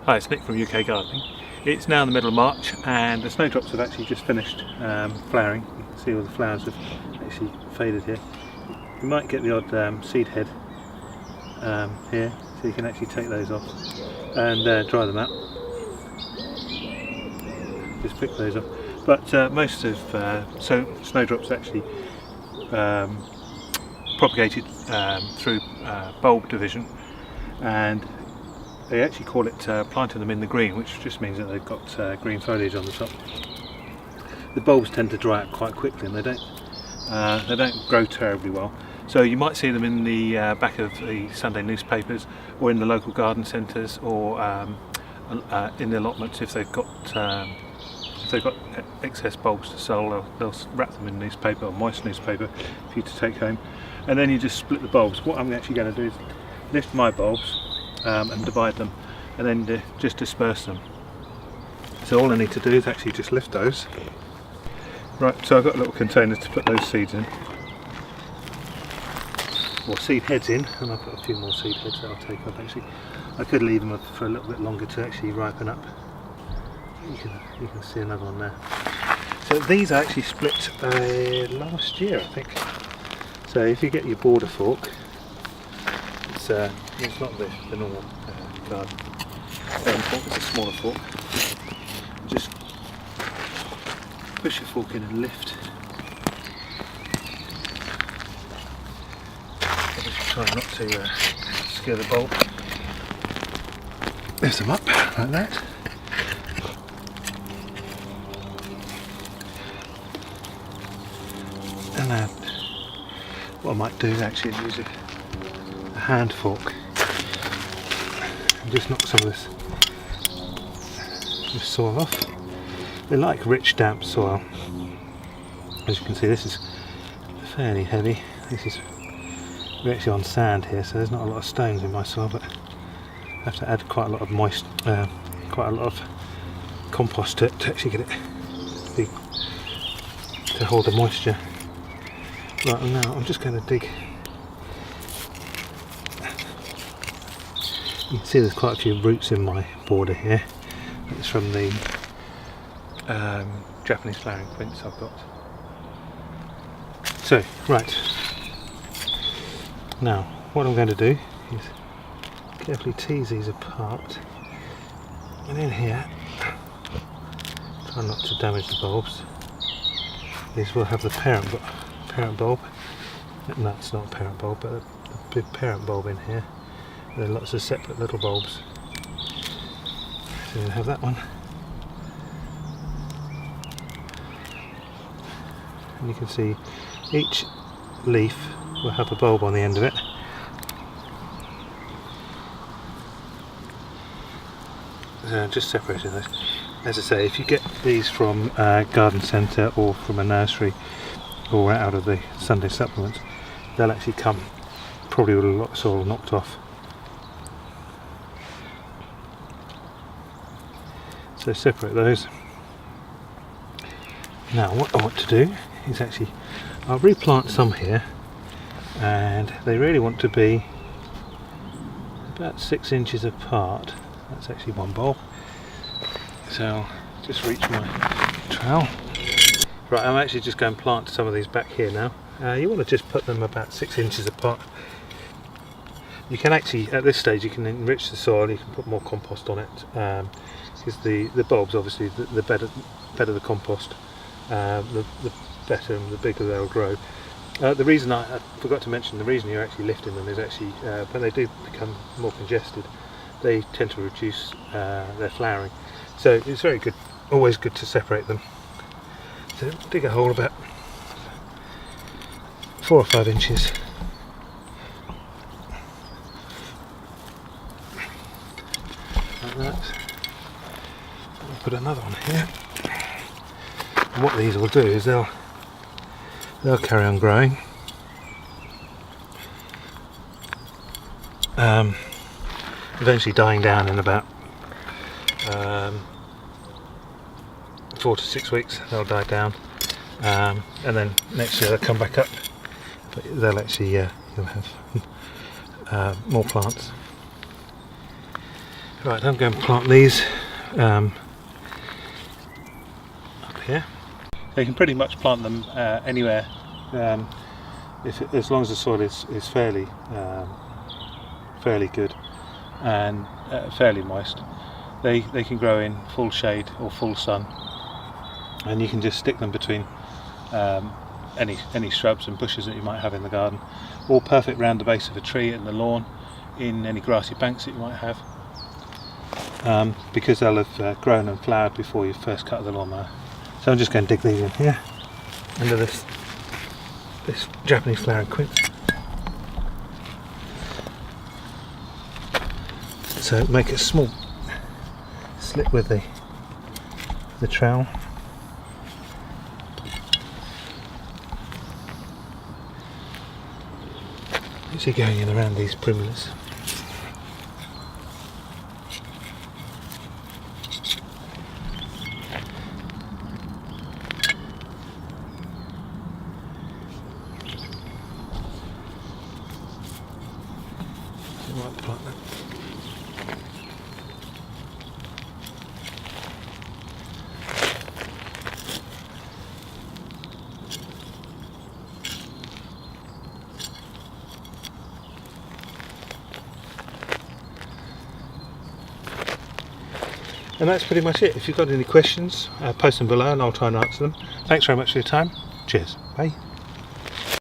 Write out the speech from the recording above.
Hi, it's Nick from UK Gardening. It's now the middle of March and the snowdrops have actually just finished flowering. You can see all the flowers have actually faded here. You might get the odd seed head here, so you can actually take those off and dry them out. Just pick those off. But most of snowdrops actually propagated through bulb division, and they actually call it planting them in the green, which just means that they've got green foliage on the top. The bulbs tend to dry out quite quickly and they don't grow terribly well. So you might see them in the back of the Sunday newspapers, or in the local garden centres, or in the allotments. If they've got excess bulbs to sell, they'll wrap them in newspaper or moist newspaper for you to take home, and then you just split the bulbs. What I'm actually going to do is lift my bulbs and divide them, and then just disperse them. So all I need to do is actually just lift those. Right, so I've got a little container to put those seeds in, or seed heads in, and I've got a few more seed heads that I'll take off. Actually, I could leave them for a little bit longer to actually ripen up. You can see another one there. So these are actually split last year, I think. So if you get your border fork, it's not the normal garden fork, it's a smaller fork. Just push your fork in and lift. Just try not to scare the bulb. Lift them up like that. And then what I might do actually is use a hand fork and just knock some of this soil off. They like rich damp soil. As you can see, this is fairly heavy. We're actually on sand here, so there's not a lot of stones in my soil, but I have to add quite a lot of quite a lot of compost to actually get it to hold the moisture. Right, and now I'm just going to dig. You can see there's quite a few roots in my border here. It's from the Japanese flowering quince I've got. So, right. Now, what I'm going to do is carefully tease these apart. And in here, try not to damage the bulbs. These will have the parent bulb. No, it's not a parent bulb, but a big parent bulb in here. There are lots of separate little bulbs. So we'll have that one. And you can see each leaf will have a bulb on the end of it. Just separating those. As I say, if you get these from a garden centre or from a nursery or out of the Sunday supplements, they'll actually come probably with a lot of soil knocked off. So separate those. Now what I want to do is actually, I'll replant some here, and they really want to be about 6 inches apart. That's actually one bulb. So I'll just reach my trowel. Right, I'm actually just going to plant some of these back here now. You want to just put them about 6 inches apart. You can actually, at this stage, you can enrich the soil, you can put more compost on it, because the bulbs, obviously, the better the compost, the better and the bigger they'll grow. The reason I forgot to mention, the reason you're actually lifting them is actually when they do become more congested, they tend to reduce their flowering. So it's very good, always good to separate them. So dig a hole about 4 or 5 inches. Like that. I'll put another one here. And what these will do is they'll carry on growing. Eventually dying down in about 4 to 6 weeks. They'll die down, and then next year they'll come back up. But they'll actually you'll have more plants. Right, I'm going to plant these up here. So you can pretty much plant them anywhere, as long as the soil is fairly good and fairly moist. They can grow in full shade or full sun, and you can just stick them between any shrubs and bushes that you might have in the garden, all perfect round the base of a tree in the lawn, in any grassy banks that you might have, because they'll have grown and flowered before you first cut the lawnmower. So I'm just going to dig these in here under this Japanese flowering quince. So make a small slit with the trowel. Actually going in around these primulas. And that's pretty much it. If you've got any questions, post them below and I'll try and answer them. Thanks very much for your time. Cheers. Bye.